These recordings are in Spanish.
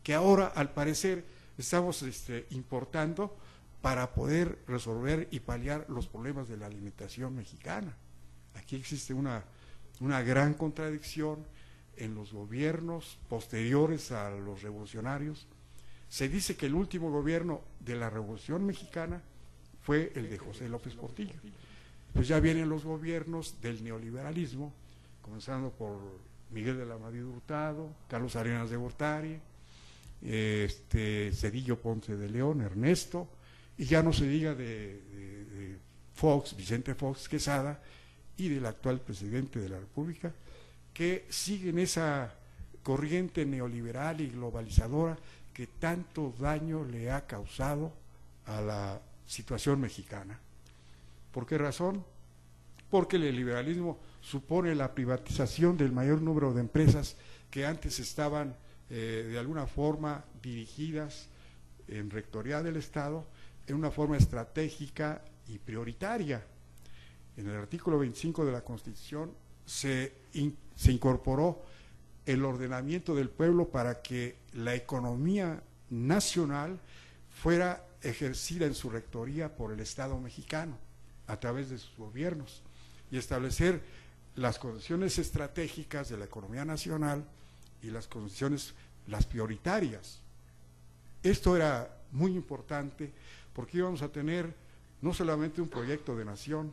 que ahora al parecer estamos importando para poder resolver y paliar los problemas de la alimentación mexicana. Aquí existe una gran contradicción en los gobiernos posteriores a los revolucionarios. Se dice que el último gobierno de la Revolución Mexicana fue el de José López Portillo. Pues ya vienen los gobiernos del neoliberalismo, comenzando por Miguel de la Madrid Hurtado, Carlos Arenas de Gortari, Zedillo Ponce de León, Ernesto, y ya no se diga de Fox, Vicente Fox Quesada, y del actual presidente de la República, que siguen esa corriente neoliberal y globalizadora que tanto daño le ha causado a la situación mexicana. ¿Por qué razón? Porque el liberalismo supone la privatización del mayor número de empresas que antes estaban de alguna forma dirigidas en rectoría del Estado en una forma estratégica y prioritaria. En el artículo 25 de la Constitución se incorporó el ordenamiento del pueblo para que la economía nacional fuera ejercida en su rectoría por el Estado mexicano a través de sus gobiernos y establecer las condiciones estratégicas de la economía nacional y las condiciones, las prioritarias. Esto era muy importante porque íbamos a tener no solamente un proyecto de nación,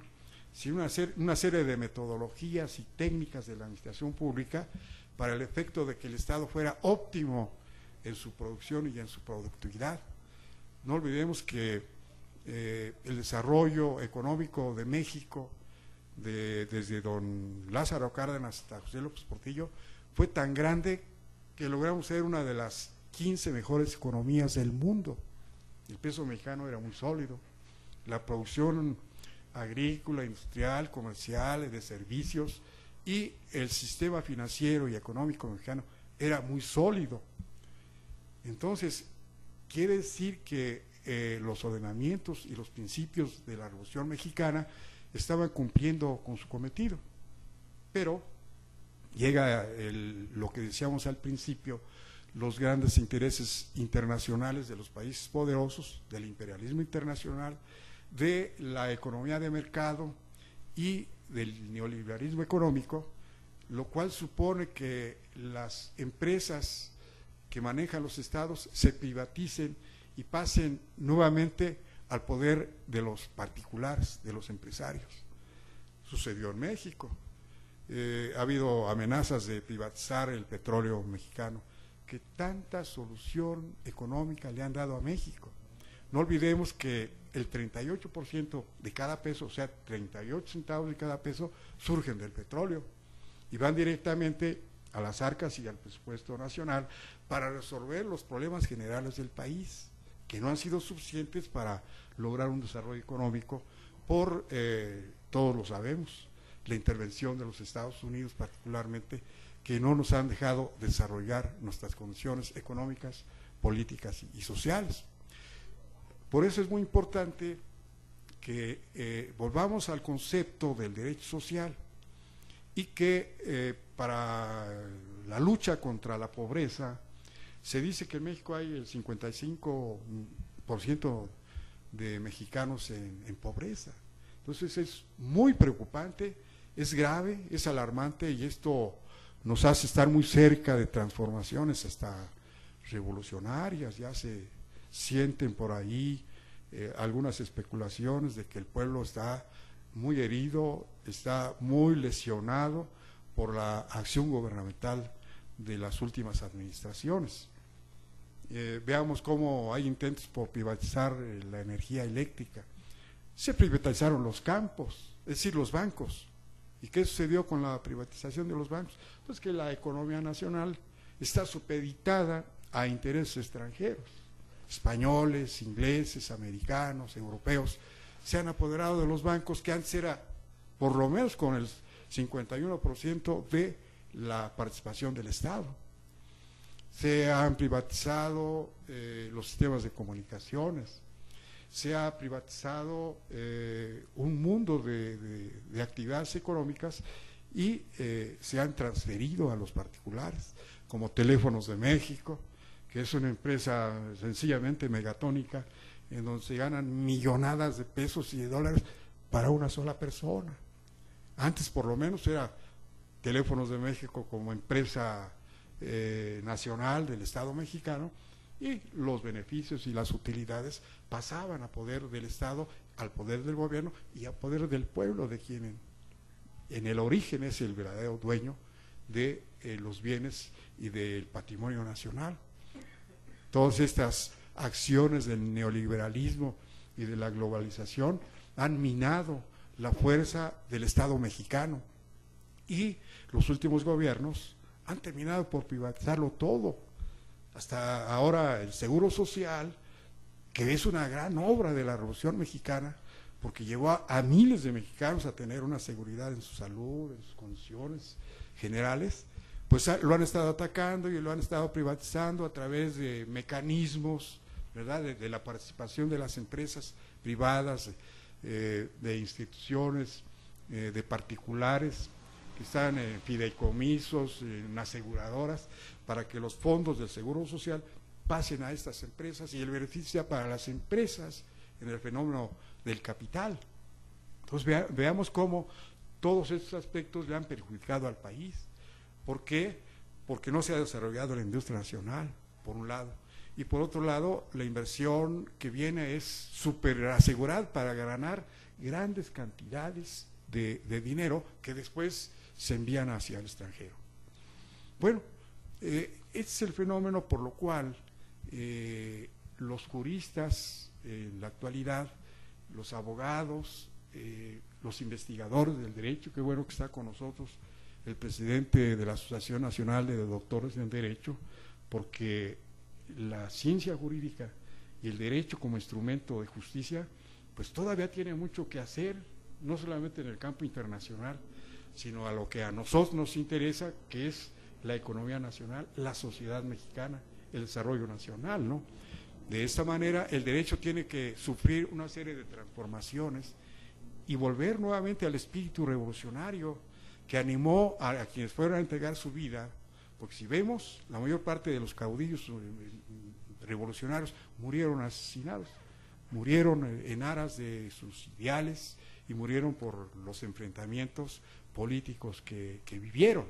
sino una serie de metodologías y técnicas de la administración pública para el efecto de que el Estado fuera óptimo en su producción y en su productividad. No olvidemos que el desarrollo económico de México, desde don Lázaro Cárdenas hasta José López Portillo, fue tan grande que logramos ser una de las 15 mejores economías del mundo. El peso mexicano era muy sólido, la producción agrícola, industrial, comercial, de servicios y el sistema financiero y económico mexicano era muy sólido. Entonces, quiere decir que los ordenamientos y los principios de la Revolución Mexicana estaban cumpliendo con su cometido. Pero llega lo que decíamos al principio, los grandes intereses internacionales de los países poderosos, del imperialismo internacional, de la economía de mercado y del neoliberalismo económico, lo cual supone que las empresas que manejan los estados se privaticen y pasen nuevamente al poder de los particulares, de los empresarios. Sucedió en México. Ha habido amenazas de privatizar el petróleo mexicano, que tanta solución económica le han dado a México. No olvidemos que el 38% de cada peso, o sea, 38 centavos de cada peso, surgen del petróleo y van directamente a las arcas y al presupuesto nacional para resolver los problemas generales del país, que no han sido suficientes para lograr un desarrollo económico por, todos lo sabemos, la intervención de los Estados Unidos particularmente, que no nos han dejado desarrollar nuestras condiciones económicas, políticas y sociales. Por eso es muy importante que volvamos al concepto del derecho social y que para la lucha contra la pobreza, se dice que en México hay el 55% de mexicanos en pobreza. Entonces es muy preocupante, es grave, es alarmante y esto nos hace estar muy cerca de transformaciones hasta revolucionarias. Ya se sienten por ahí algunas especulaciones de que el pueblo está muy herido, está muy lesionado por la acción gubernamental de las últimas administraciones. Veamos cómo hay intentos por privatizar la energía eléctrica. Se privatizaron los campos, es decir, los bancos. ¿Y qué sucedió con la privatización de los bancos? Pues que la economía nacional está supeditada a intereses extranjeros. Españoles, ingleses, americanos, europeos, se han apoderado de los bancos que antes era por lo menos con el 51% de la participación del Estado. Se han privatizado los sistemas de comunicaciones, se ha privatizado un mundo de actividades económicas y se han transferido a los particulares, como Teléfonos de México, que es una empresa sencillamente megatónica, en donde se ganan millonadas de pesos y de dólares para una sola persona. Antes por lo menos era Teléfonos de México como empresa nacional del Estado mexicano, y los beneficios y las utilidades pasaban a poder del Estado, al poder del gobierno y a poder del pueblo, de quien en el origen es el verdadero dueño de los bienes y del patrimonio nacional. Todas estas acciones del neoliberalismo y de la globalización han minado la fuerza del Estado mexicano, y los últimos gobiernos han terminado por privatizarlo todo. Hasta ahora el Seguro Social, que es una gran obra de la Revolución Mexicana, porque llevó a miles de mexicanos a tener una seguridad en su salud, en sus condiciones generales, pues lo han estado atacando y lo han estado privatizando a través de mecanismos, ¿verdad?, de la participación de las empresas privadas, de instituciones, de particulares que están en fideicomisos, en aseguradoras, para que los fondos del Seguro Social pasen a estas empresas y el beneficio sea para las empresas en el fenómeno del capital. Entonces veamos cómo todos estos aspectos le han perjudicado al país. ¿Por qué? Porque no se ha desarrollado la industria nacional, por un lado, y por otro lado la inversión que viene es súper asegurada para ganar grandes cantidades de dinero que después se envían hacia el extranjero. Bueno, este es el fenómeno por lo cual los juristas en la actualidad, los abogados, los investigadores del derecho, qué bueno que está con nosotros el presidente de la Asociación Nacional de Doctores en Derecho, porque la ciencia jurídica y el derecho como instrumento de justicia, pues todavía tiene mucho que hacer, no solamente en el campo internacional, sino a lo que a nosotros nos interesa, que es la economía nacional, la sociedad mexicana, el desarrollo nacional, ¿no? De esta manera, el derecho tiene que sufrir una serie de transformaciones y volver nuevamente al espíritu revolucionario que animó a quienes fueron a entregar su vida, porque si vemos, la mayor parte de los caudillos revolucionarios murieron asesinados, murieron en aras de sus ideales y murieron por los enfrentamientos políticos que vivieron.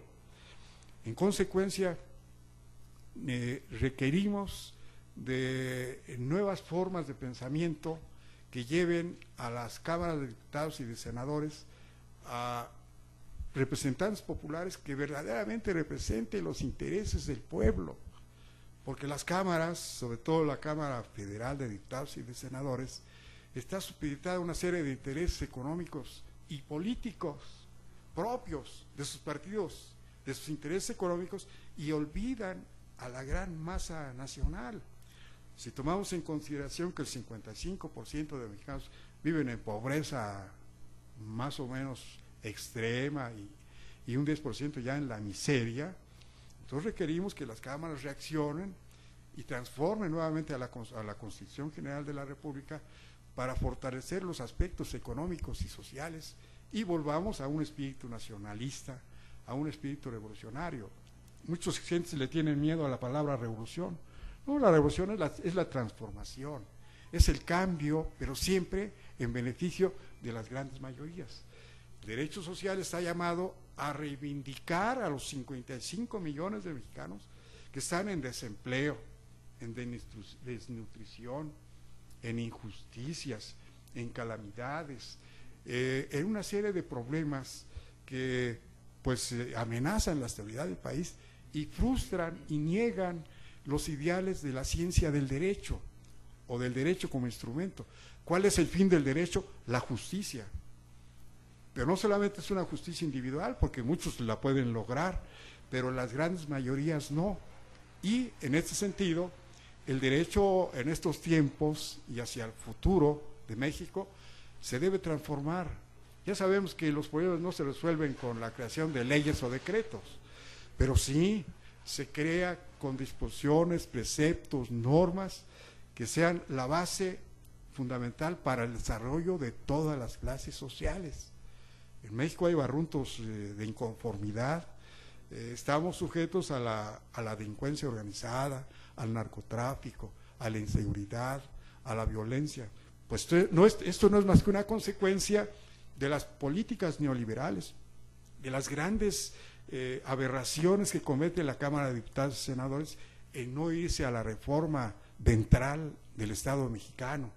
En consecuencia, requerimos de nuevas formas de pensamiento que lleven a las cámaras de diputados y de senadores a representantes populares que verdaderamente representen los intereses del pueblo, porque las cámaras, sobre todo la Cámara Federal de Diputados y de Senadores, está supeditada a una serie de intereses económicos y políticos propios de sus partidos, de sus intereses económicos, y olvidan a la gran masa nacional. Si tomamos en consideración que el 55% de mexicanos viven en pobreza más o menos extrema y un 10% ya en la miseria, entonces requerimos que las cámaras reaccionen y transformen nuevamente a la Constitución General de la República para fortalecer los aspectos económicos y sociales y volvamos a un espíritu nacionalista, a un espíritu revolucionario. Muchos gentes le tienen miedo a la palabra revolución. No, la revolución es la transformación, es el cambio, pero siempre en beneficio de las grandes mayorías. El derecho social está llamado a reivindicar a los 55 millones de mexicanos que están en desempleo, en desnutrición, en injusticias, en calamidades, en una serie de problemas que pues amenazan la estabilidad del país y frustran y niegan los ideales de la ciencia del derecho o del derecho como instrumento. ¿Cuál es el fin del derecho? La justicia. Pero no solamente es una justicia individual, porque muchos la pueden lograr, pero las grandes mayorías no. Y en este sentido, el derecho en estos tiempos y hacia el futuro de México se debe transformar. Ya sabemos que los problemas no se resuelven con la creación de leyes o decretos, pero sí se crea con disposiciones, preceptos, normas que sean la base fundamental para el desarrollo de todas las clases sociales. En México hay barruntos de inconformidad, estamos sujetos a la delincuencia organizada, al narcotráfico, a la inseguridad, a la violencia. Pues esto no es más que una consecuencia de las políticas neoliberales, de las grandes aberraciones que comete la Cámara de Diputados y Senadores en no irse a la reforma ventral del Estado mexicano.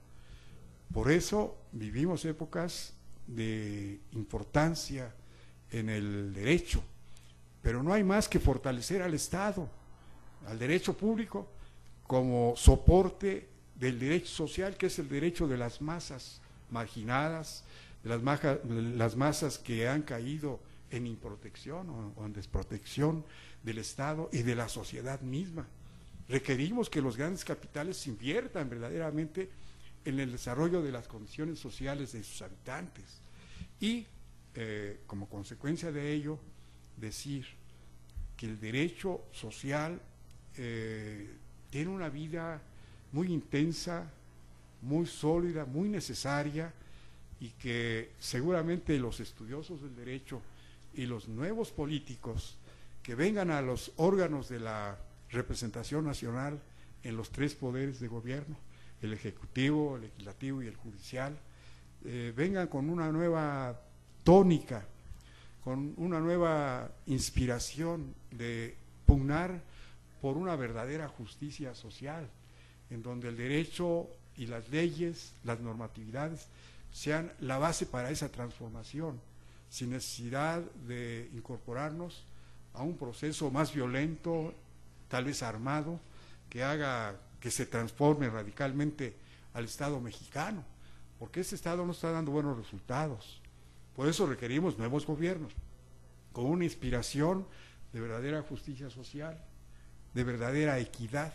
Por eso vivimos épocas de importancia en el derecho, pero no hay más que fortalecer al Estado, al derecho público, como soporte del derecho social, que es el derecho de las masas marginadas, de las masas que han caído en improtección o en desprotección del Estado y de la sociedad misma. Requerimos que los grandes capitales inviertan verdaderamente en el desarrollo de las condiciones sociales de sus habitantes y, como consecuencia de ello, decir que el derecho social tiene una vida muy intensa, muy sólida, muy necesaria, y que seguramente los estudiosos del derecho y los nuevos políticos que vengan a los órganos de la representación nacional en los tres poderes de gobierno, el ejecutivo, el legislativo y el judicial, vengan con una nueva tónica, con una nueva inspiración de pugnar por una verdadera justicia social, en donde el derecho y las leyes, las normatividades, sean la base para esa transformación, sin necesidad de incorporarnos a un proceso más violento, tal vez armado, que haga que se transforme radicalmente al Estado mexicano, porque este Estado no está dando buenos resultados. Por eso requerimos nuevos gobiernos, con una inspiración de verdadera justicia social, de verdadera equidad,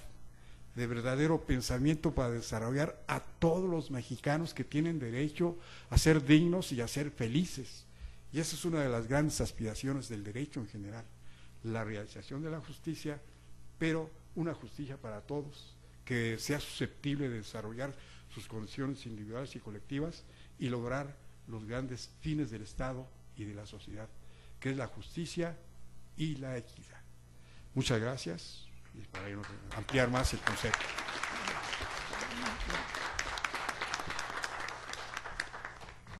de verdadero pensamiento para desarrollar a todos los mexicanos que tienen derecho a ser dignos y a ser felices. Y esa es una de las grandes aspiraciones del derecho en general, la realización de la justicia, pero una justicia para todos, que sea susceptible de desarrollar sus condiciones individuales y colectivas y lograr los grandes fines del Estado y de la sociedad, que es la justicia y la equidad. Muchas gracias, y para ampliar más el concepto.